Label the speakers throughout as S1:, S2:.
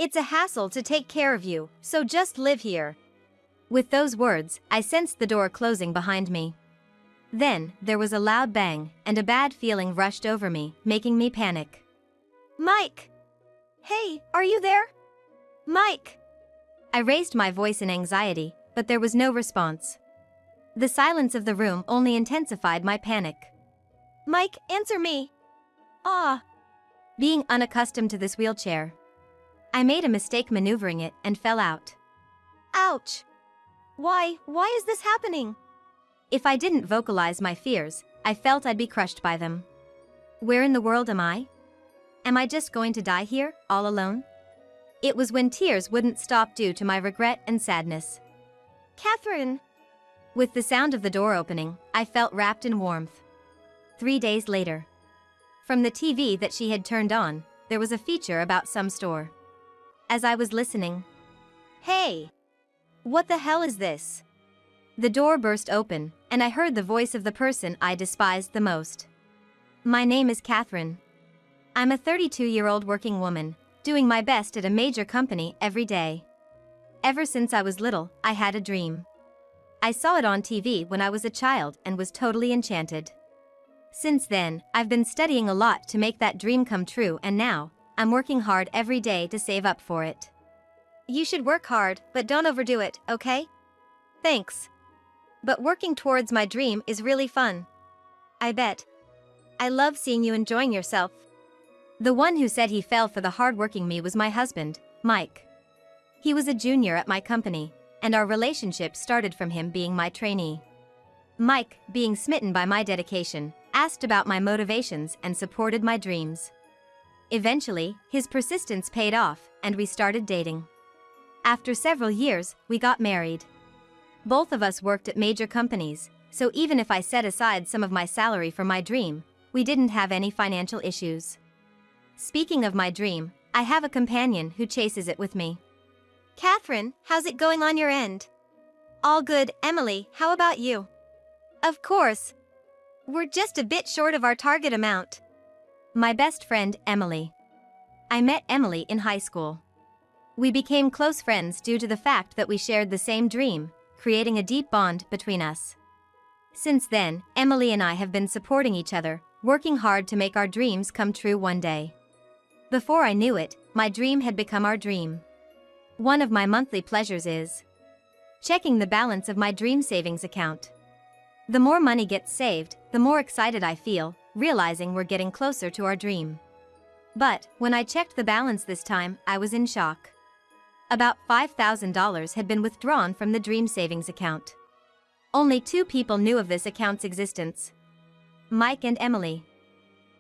S1: It's a hassle to take care of you, so just live here." With those words, I sensed the door closing behind me. Then, there was a loud bang, and a bad feeling rushed over me, making me panic. "Mike! Hey, are you there? Mike!" I raised my voice in anxiety, but there was no response. The silence of the room only intensified my panic. "Mike, answer me!" "Ah!" Being unaccustomed to this wheelchair, I made a mistake maneuvering it and fell out. "Ouch! Why is this happening?" If I didn't vocalize my fears, I felt I'd be crushed by them. Where in the world am I? Am I just going to die here, all alone? It was when tears wouldn't stop due to my regret and sadness. "Catherine!" With the sound of the door opening, I felt wrapped in warmth. 3 days later. From the TV that she had turned on, there was a feature about some store. As I was listening, "Hey! What the hell is this?" The door burst open, and I heard the voice of the person I despised the most. "My name is Catherine. I'm a 32-year-old working woman, doing my best at a major company every day. Ever since I was little, I had a dream. I saw it on TV when I was a child and was totally enchanted. Since then, I've been studying a lot to make that dream come true, and now, I'm working hard every day to save up for it." "You should work hard, but don't overdo it, okay? Thanks. But working towards my dream is really fun. I bet. I love seeing you enjoying yourself." The one who said he fell for the hard-working me was my husband, Mike. He was a junior at my company, and our relationship started from him being my trainee. Mike, being smitten by my dedication, asked about my motivations and supported my dreams. Eventually, his persistence paid off, and we started dating. After several years, we got married. Both of us worked at major companies, so even if I set aside some of my salary for my dream, we didn't have any financial issues. Speaking of my dream, I have a companion who chases it with me. "Catherine, how's it going on your end?" "All good, Emily, how about you?" "Of course. We're just a bit short of our target amount." My best friend, Emily. I met Emily in high school. We became close friends due to the fact that we shared the same dream, creating a deep bond between us. Since then, Emily and I have been supporting each other, working hard to make our dreams come true one day. Before I knew it, my dream had become our dream. One of my monthly pleasures is checking the balance of my dream savings account. The more money gets saved, the more excited I feel, realizing we're getting closer to our dream. But, when I checked the balance this time, I was in shock. About $5,000 had been withdrawn from the dream savings account. Only 2 people knew of this account's existence: Mike and Emily.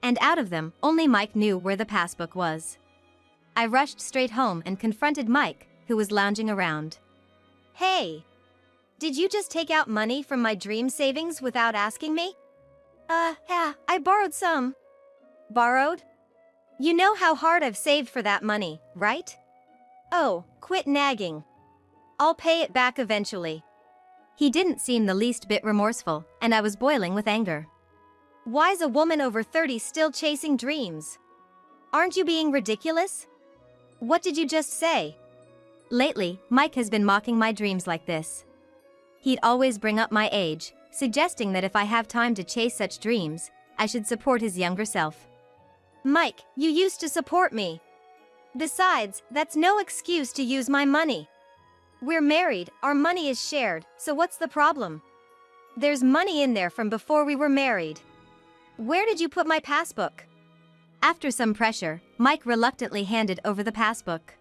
S1: And out of them, only Mike knew where the passbook was. I rushed straight home and confronted Mike, who was lounging around. "Hey! Did you just take out money from my dream savings without asking me?" Yeah, I borrowed some." "Borrowed? You know how hard I've saved for that money, right? Oh, quit nagging. I'll pay it back eventually." He didn't seem the least bit remorseful, and I was boiling with anger. Why's a woman over 30 still chasing dreams? Aren't you being ridiculous? What did you just say? Lately, Mike has been mocking my dreams like this. He'd always bring up my age, suggesting that if I have time to chase such dreams, I should support his younger self. "Mike, you used to support me. Besides, that's no excuse to use my money. We're married, our money is shared, so what's the problem? There's money in there from before we were married. Where did you put my passbook?" After some pressure, Mike reluctantly handed over the passbook.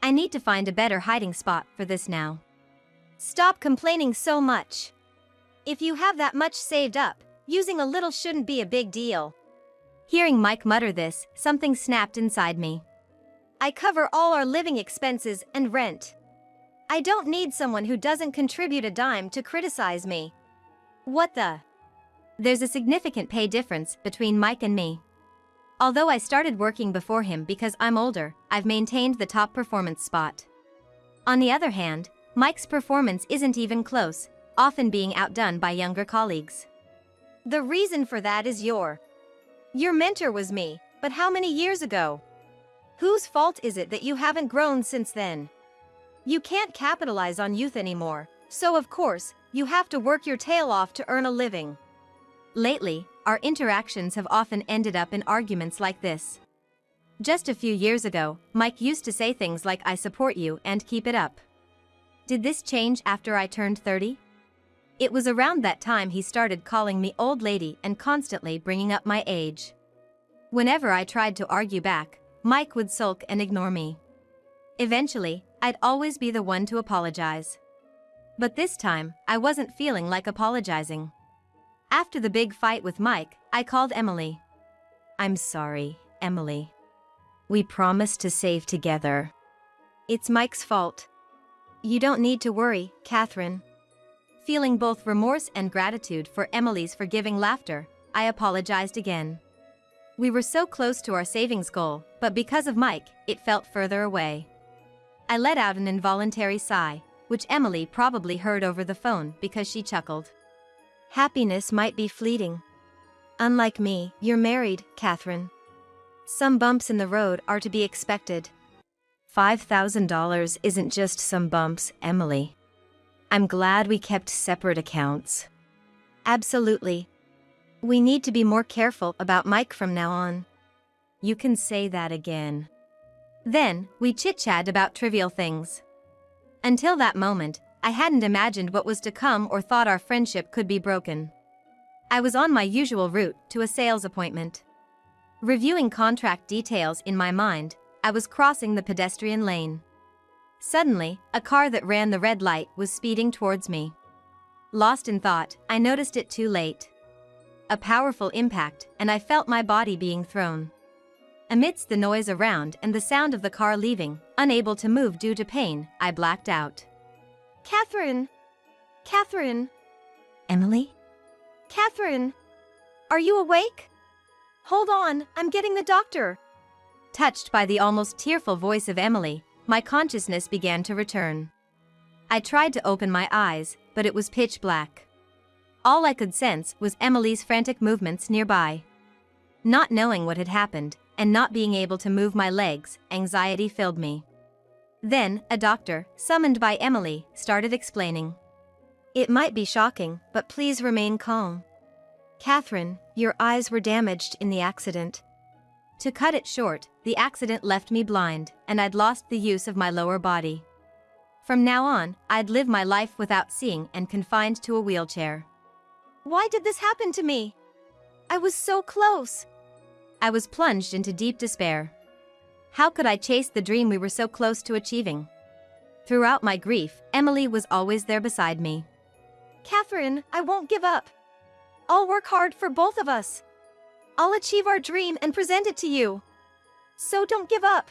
S1: I need to find a better hiding spot for this now. "Stop complaining so much. If you have that much saved up, using a little shouldn't be a big deal." Hearing Mike mutter this, something snapped inside me. I cover all our living expenses and rent. I don't need someone who doesn't contribute a dime to criticize me. What the? There's a significant pay difference between Mike and me. Although I started working before him because I'm older, I've maintained the top performance spot. On the other hand, Mike's performance isn't even close, often being outdone by younger colleagues. The reason for that is your mentor was me, but how many years ago? Whose fault is it that you haven't grown since then? You can't capitalize on youth anymore, so of course, you have to work your tail off to earn a living. Lately, our interactions have often ended up in arguments like this. Just a few years ago, Mike used to say things like "I support you" and "keep it up." Did this change after I turned 30? It was around that time he started calling me old lady and constantly bringing up my age. Whenever I tried to argue back, Mike would sulk and ignore me. Eventually, I'd always be the one to apologize. But this time, I wasn't feeling like apologizing. After the big fight with Mike, I called Emily. "I'm sorry, Emily. We promised to save together. It's Mike's fault." "You don't need to worry, Catherine." Feeling both remorse and gratitude for Emily's forgiving laughter, I apologized again. We were so close to our savings goal, but because of Mike, it felt further away. I let out an involuntary sigh, which Emily probably heard over the phone because she chuckled. "Happiness might be fleeting. Unlike me, you're married, Catherine. Some bumps in the road are to be expected." $5,000 isn't just some bumps, Emily. I'm glad we kept separate accounts. Absolutely. We need to be more careful about Mike from now on. You can say that again. Then, we chit-chatted about trivial things. Until that moment, I hadn't imagined what was to come or thought our friendship could be broken. I was on my usual route to a sales appointment. Reviewing contract details in my mind, I was crossing the pedestrian lane. Suddenly, a car that ran the red light was speeding towards me. Lost in thought, I noticed it too late. A powerful impact, and I felt my body being thrown. Amidst the noise around and the sound of the car leaving, unable to move due to pain, I blacked out. "Catherine! Catherine! Emily? Catherine! Are you awake? Hold on, I'm getting the doctor." Touched by the almost tearful voice of Emily, my consciousness began to return. I tried to open my eyes, but it was pitch black. All I could sense was Emily's frantic movements nearby. Not knowing what had happened, and not being able to move my legs, anxiety filled me. Then, a doctor, summoned by Emily, started explaining. "It might be shocking, but please remain calm. Catherine, your eyes were damaged in the accident." To cut it short, the accident left me blind, and I'd lost the use of my lower body. From now on, I'd live my life without seeing and confined to a wheelchair. Why did this happen to me? I was so close. I was plunged into deep despair. How could I chase the dream we were so close to achieving? Throughout my grief, Emily was always there beside me. "Catherine, I won't give up. I'll work hard for both of us. I'll achieve our dream and present it to you. So don't give up."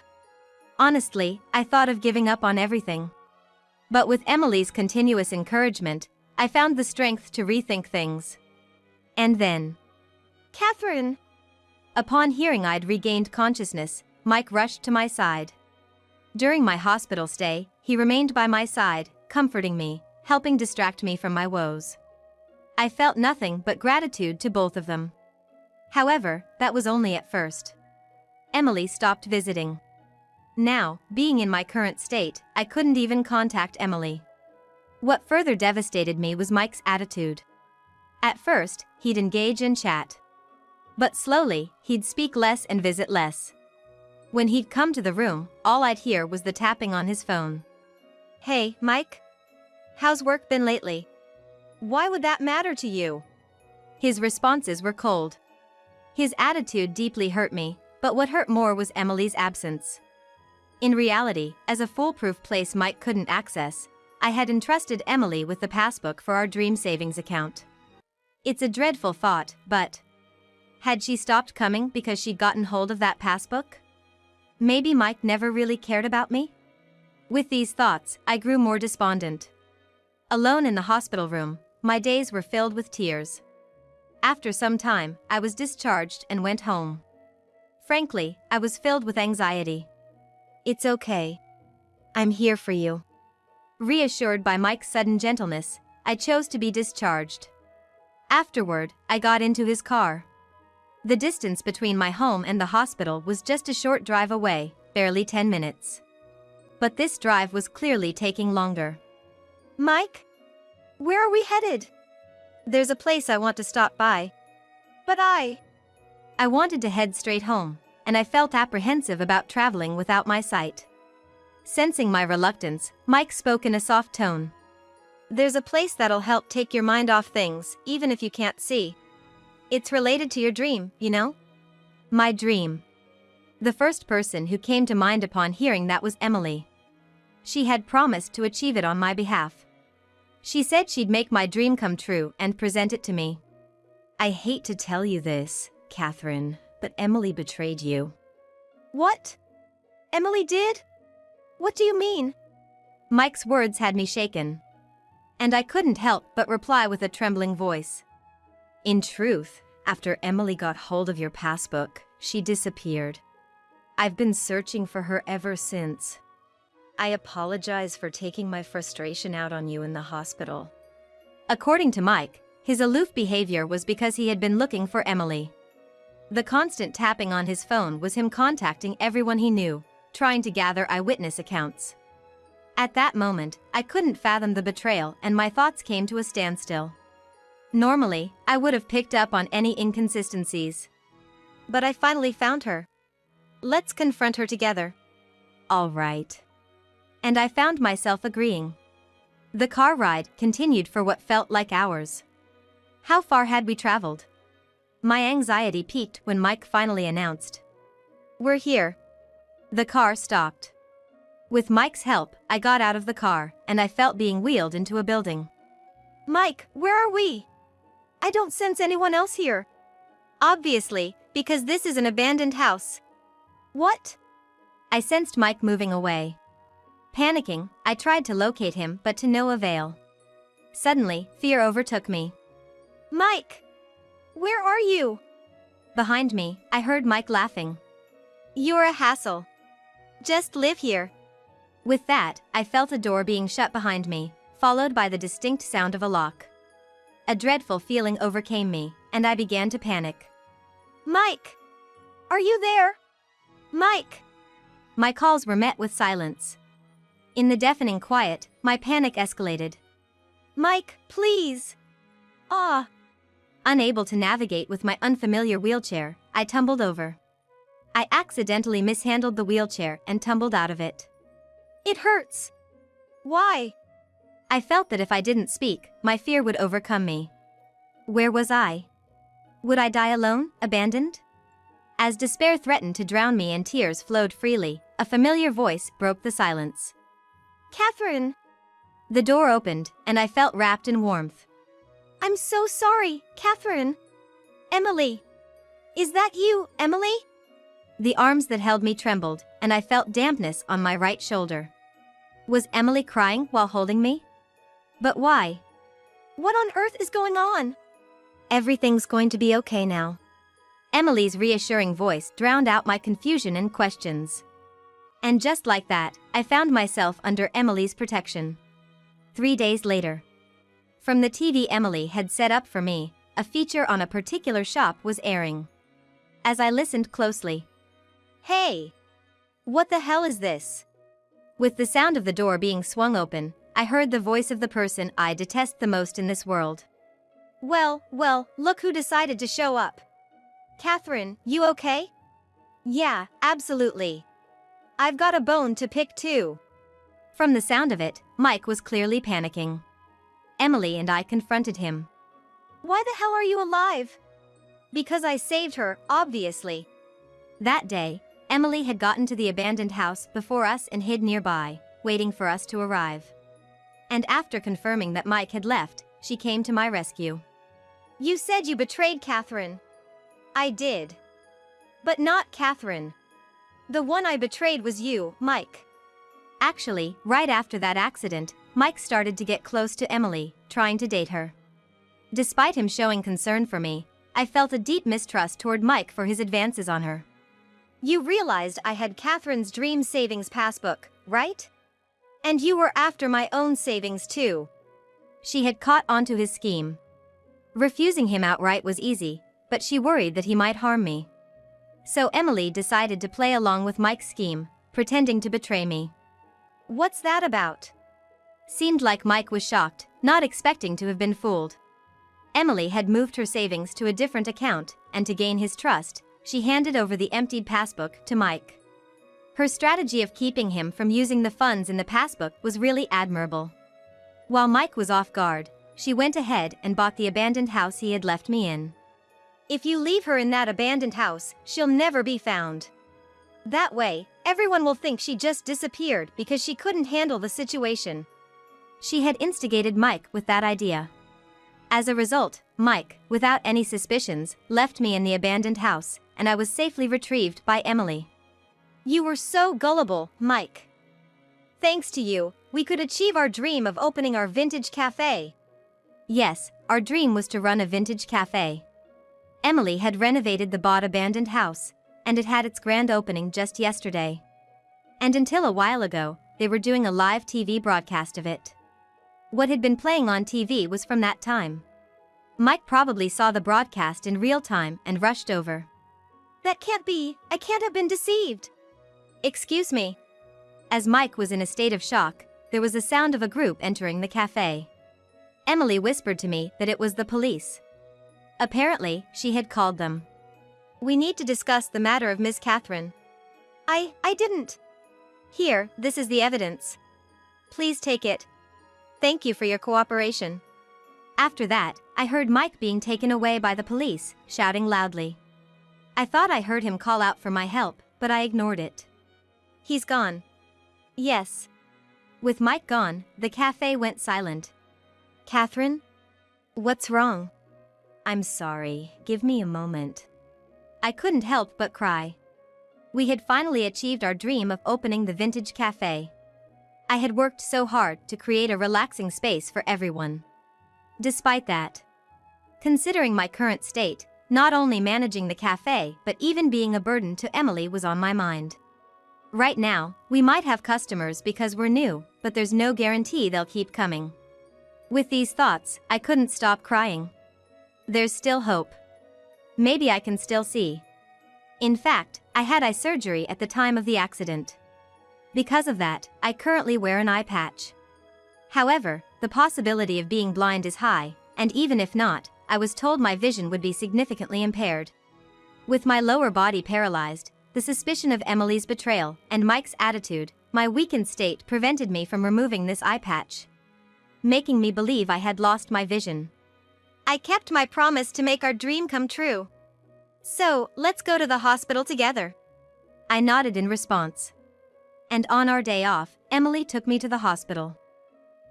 S1: Honestly, I thought of giving up on everything. But with Emily's continuous encouragement, I found the strength to rethink things. And then, "Catherine!" Upon hearing I'd regained consciousness, Mike rushed to my side. During my hospital stay, he remained by my side, comforting me, helping distract me from my woes. I felt nothing but gratitude to both of them. However, that was only at first. Emily stopped visiting. Now, being in my current state, I couldn't even contact Emily. What further devastated me was Mike's attitude. At first, he'd engage and chat. But slowly, he'd speak less and visit less. When he'd come to the room, all I'd hear was the tapping on his phone. "Hey, Mike? How's work been lately? Why would that matter to you?" His responses were cold. His attitude deeply hurt me, but what hurt more was Emily's absence. In reality, as a foolproof place Mike couldn't access, I had entrusted Emily with the passbook for our dream savings account. It's a dreadful thought, but had she stopped coming because she'd gotten hold of that passbook? Maybe Mike never really cared about me? With these thoughts, I grew more despondent. Alone in the hospital room, my days were filled with tears. After some time, I was discharged and went home. Frankly, I was filled with anxiety. "It's okay. I'm here for you." Reassured by Mike's sudden gentleness, I chose to be discharged. Afterward, I got into his car. The distance between my home and the hospital was just a short drive away, barely 10 minutes. But this drive was clearly taking longer. Mike? Where are we headed? There's a place I want to stop by. But I wanted to head straight home, and I felt apprehensive about traveling without my sight. Sensing my reluctance, Mike spoke in a soft tone. There's a place that'll help take your mind off things, even if you can't see. It's related to your dream, you know? My dream. The first person who came to mind upon hearing that was Emily. She had promised to achieve it on my behalf. She said she'd make my dream come true and present it to me. I hate to tell you this, Catherine, but Emily betrayed you. What? Emily did? What do you mean? Mike's words had me shaken. And I couldn't help but reply with a trembling voice. In truth, after Emily got hold of your passbook, she disappeared. I've been searching for her ever since. I apologize for taking my frustration out on you in the hospital. According to Mike, his aloof behavior was because he had been looking for Emily. The constant tapping on his phone was him contacting everyone he knew, trying to gather eyewitness accounts. At that moment, I couldn't fathom the betrayal and my thoughts came to a standstill. Normally, I would have picked up on any inconsistencies. But I finally found her. Let's confront her together. All right. And I found myself agreeing. The car ride continued for what felt like hours. How far had we traveled? My anxiety peaked when Mike finally announced. We're here. The car stopped. With Mike's help, I got out of the car, and I felt being wheeled into a building. Mike, where are we? I don't sense anyone else here. Obviously, because this is an abandoned house. What? I sensed Mike moving away. Panicking, I tried to locate him, but to no avail. Suddenly, fear overtook me. Mike! Where are you? Behind me, I heard Mike laughing. You're a hassle. Just live here. With that, I felt a door being shut behind me, followed by the distinct sound of a lock. A dreadful feeling overcame me, and I began to panic. Mike! Are you there? Mike! My calls were met with silence. In the deafening quiet, my panic escalated. Mike, please! Ah! Unable to navigate with my unfamiliar wheelchair, I tumbled over. I accidentally mishandled the wheelchair and tumbled out of it. It hurts. Why? I felt that if I didn't speak, my fear would overcome me. Where was I? Would I die alone, abandoned? As despair threatened to drown me and tears flowed freely, a familiar voice broke the silence. Catherine! The door opened, and I felt wrapped in warmth. I'm so sorry, Catherine. Emily. Is that you, Emily? The arms that held me trembled, and I felt dampness on my right shoulder. Was Emily crying while holding me? But why? What on earth is going on? Everything's going to be okay now. Emily's reassuring voice drowned out my confusion and questions. And just like that, I found myself under Emily's protection. 3 days later. From the TV Emily had set up for me, a feature on a particular shop was airing. As I listened closely. Hey! What the hell is this? With the sound of the door being swung open, I heard the voice of the person I detest the most in this world. Well, look who decided to show up. Catherine, you okay? Yeah, absolutely. I've got a bone to pick too. From the sound of it, Mike was clearly panicking. Emily and I confronted him. Why the hell are you alive? Because I saved her, obviously. That day, Emily had gotten to the abandoned house before us and hid nearby, waiting for us to arrive. And after confirming that Mike had left, she came to my rescue. You said you betrayed Catherine. I did. But not Catherine. The one I betrayed was you, Mike. Actually, right after that accident, Mike started to get close to Emily, trying to date her. Despite him showing concern for me, I felt a deep mistrust toward Mike for his advances on her. You realized I had Catherine's dream savings passbook, right? And you were after my own savings too. She had caught onto his scheme. Refusing him outright was easy, but she worried that he might harm me. So Emily decided to play along with Mike's scheme, pretending to betray me. What's that about? Seemed like Mike was shocked, not expecting to have been fooled. Emily had moved her savings to a different account, and to gain his trust, she handed over the emptied passbook to Mike. Her strategy of keeping him from using the funds in the passbook was really admirable. While Mike was off guard, she went ahead and bought the abandoned house he had left me in. If you leave her in that abandoned house, she'll never be found. That way, everyone will think she just disappeared because she couldn't handle the situation. She had instigated Mike with that idea. As a result, Mike, without any suspicions, left me in the abandoned house, and I was safely retrieved by Emily. You were so gullible, Mike. Thanks to you, we could achieve our dream of opening our vintage cafe. Yes, our dream was to run a vintage cafe. Emily had renovated the bought abandoned house, and it had its grand opening just yesterday. And until a while ago, they were doing a live TV broadcast of it. What had been playing on TV was from that time. Mike probably saw the broadcast in real time and rushed over. That can't be, I can't have been deceived. Excuse me. As Mike was in a state of shock, there was a sound of a group entering the cafe. Emily whispered to me that it was the police. Apparently, she had called them. We need to discuss the matter of Miss Catherine. I didn't. Here, this is the evidence. Please take it. Thank you for your cooperation. After that, I heard Mike being taken away by the police, shouting loudly. I thought I heard him call out for my help, but I ignored it. He's gone. Yes. With Mike gone, the cafe went silent. Catherine? What's wrong? I'm sorry, give me a moment. I couldn't help but cry. We had finally achieved our dream of opening the vintage cafe. I had worked so hard to create a relaxing space for everyone. Despite that, considering my current state, not only managing the cafe but even being a burden to Emily was on my mind. Right now, we might have customers because we're new, but there's no guarantee they'll keep coming. With these thoughts, I couldn't stop crying. There's still hope. Maybe I can still see. In fact, I had eye surgery at the time of the accident. Because of that, I currently wear an eye patch. However, the possibility of being blind is high, and even if not, I was told my vision would be significantly impaired. With my lower body paralyzed, the suspicion of Emily's betrayal, and Mike's attitude, my weakened state prevented me from removing this eye patch, making me believe I had lost my vision. I kept my promise to make our dream come true. So, let's go to the hospital together. I nodded in response. And on our day off, Emily took me to the hospital.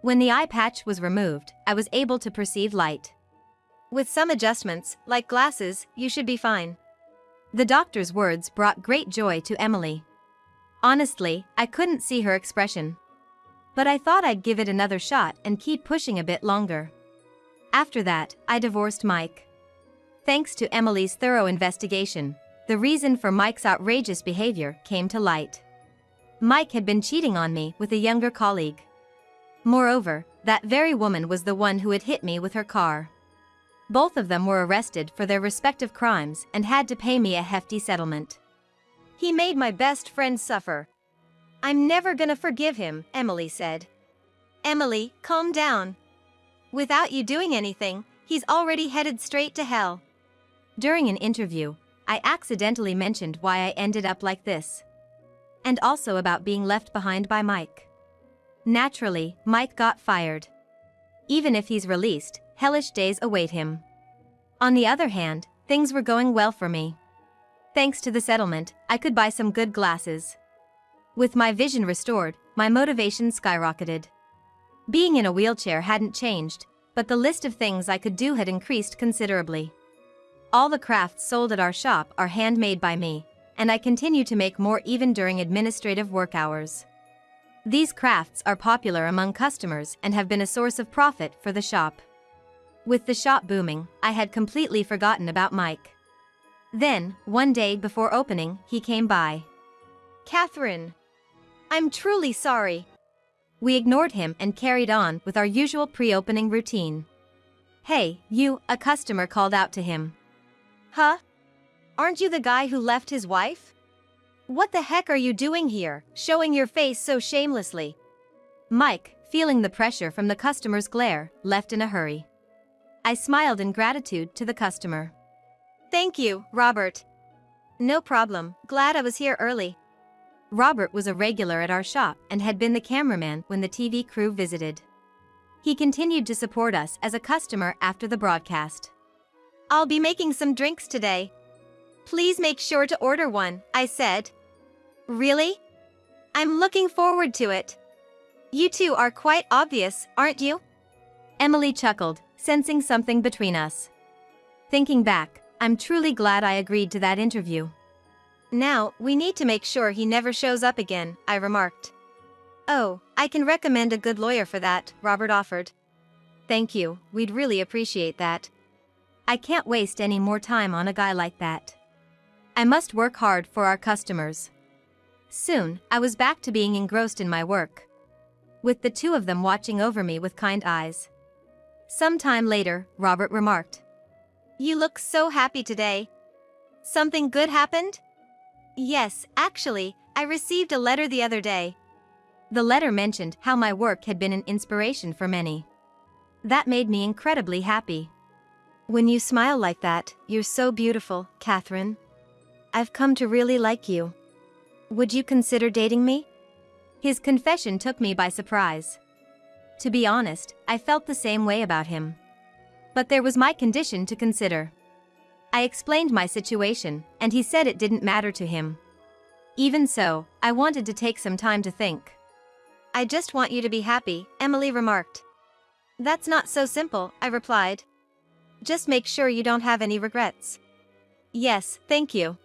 S1: When the eye patch was removed, I was able to perceive light. With some adjustments, like glasses, you should be fine. The doctor's words brought great joy to Emily. Honestly, I couldn't see her expression. But I thought I'd give it another shot and keep pushing a bit longer. After that, I divorced Mike. Thanks to Emily's thorough investigation, the reason for Mike's outrageous behavior came to light. Mike had been cheating on me with a younger colleague. Moreover, that very woman was the one who had hit me with her car. Both of them were arrested for their respective crimes and had to pay me a hefty settlement. He made my best friend suffer. I'm never gonna forgive him, Emily said. Emily, calm down. Without you doing anything, he's already headed straight to hell. During an interview, I accidentally mentioned why I ended up like this. And also about being left behind by Mike. Naturally, Mike got fired. Even if he's released, hellish days await him. On the other hand, things were going well for me. Thanks to the settlement, I could buy some good glasses. With my vision restored, my motivation skyrocketed. Being in a wheelchair hadn't changed, but the list of things I could do had increased considerably. All the crafts sold at our shop are handmade by me, and I continue to make more even during administrative work hours. These crafts are popular among customers and have been a source of profit for the shop. With the shop booming, I had completely forgotten about Mike. Then, one day before opening, he came by. Catherine, I'm truly sorry. We ignored him and carried on with our usual pre-opening routine. Hey, you, a customer called out to him. Huh? Aren't you the guy who left his wife? What the heck are you doing here, showing your face so shamelessly? Mike, feeling the pressure from the customer's glare, left in a hurry. I smiled in gratitude to the customer. Thank you, Robert. No problem, glad I was here early. Robert was a regular at our shop and had been the cameraman when the TV crew visited. He continued to support us as a customer after the broadcast. I'll be making some drinks today. Please make sure to order one, I said. Really? I'm looking forward to it. You two are quite obvious, aren't you? Emily chuckled, sensing something between us. Thinking back, I'm truly glad I agreed to that interview. Now, we need to make sure he never shows up again, I remarked. Oh, I can recommend a good lawyer for that, Robert offered. Thank you, we'd really appreciate that. I can't waste any more time on a guy like that. I must work hard for our customers. Soon, I was back to being engrossed in my work, with the two of them watching over me with kind eyes. Some time later, Robert remarked, "You look so happy today. Something good happened?" Yes, actually, I received a letter the other day. The letter mentioned how my work had been an inspiration for many. That made me incredibly happy. When you smile like that, you're so beautiful, Catherine. I've come to really like you. Would you consider dating me? His confession took me by surprise. To be honest, I felt the same way about him. But there was my condition to consider. I explained my situation, and he said it didn't matter to him. Even so, I wanted to take some time to think. I just want you to be happy, Emily remarked. That's not so simple, I replied. Just make sure you don't have any regrets. Yes, thank you.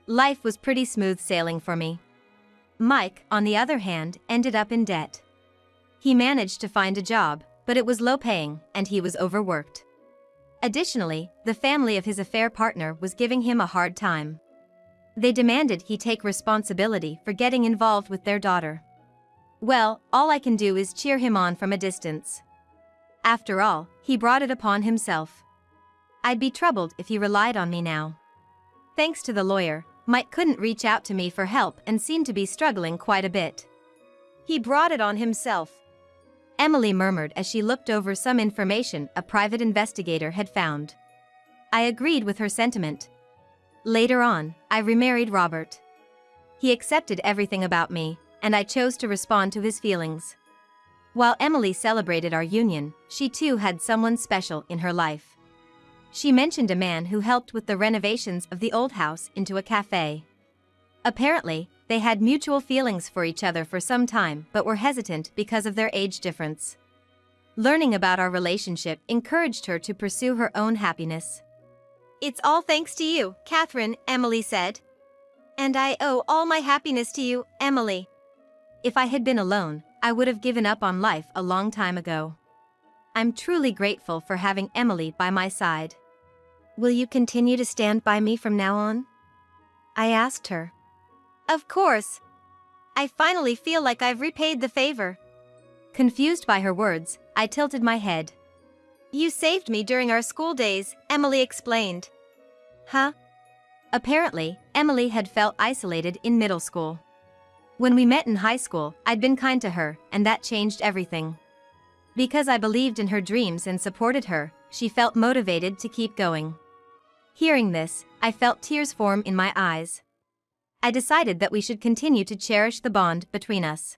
S1: Life was pretty smooth sailing for me. Mike, on the other hand, ended up in debt. He managed to find a job, but it was low paying, and he was overworked. Additionally, the family of his affair partner was giving him a hard time. They demanded he take responsibility for getting involved with their daughter. Well, all I can do is cheer him on from a distance. After all, he brought it upon himself. I'd be troubled if he relied on me now. Thanks to the lawyer, Mike couldn't reach out to me for help and seemed to be struggling quite a bit. He brought it on himself, Emily murmured as she looked over some information a private investigator had found. I agreed with her sentiment. Later on, I remarried Robert. He accepted everything about me, and I chose to respond to his feelings. While Emily celebrated our union, she too had someone special in her life. She mentioned a man who helped with the renovations of the old house into a cafe. Apparently, they had mutual feelings for each other for some time but were hesitant because of their age difference. Learning about our relationship encouraged her to pursue her own happiness. It's all thanks to you, Catherine, Emily said. And I owe all my happiness to you, Emily. If I had been alone, I would have given up on life a long time ago. I'm truly grateful for having Emily by my side. Will you continue to stand by me from now on? I asked her. Of course. I finally feel like I've repaid the favor. Confused by her words, I tilted my head. You saved me during our school days, Emily explained. Huh? Apparently, Emily had felt isolated in middle school. When we met in high school, I'd been kind to her, and that changed everything. Because I believed in her dreams and supported her, she felt motivated to keep going. Hearing this, I felt tears form in my eyes. I decided that we should continue to cherish the bond between us.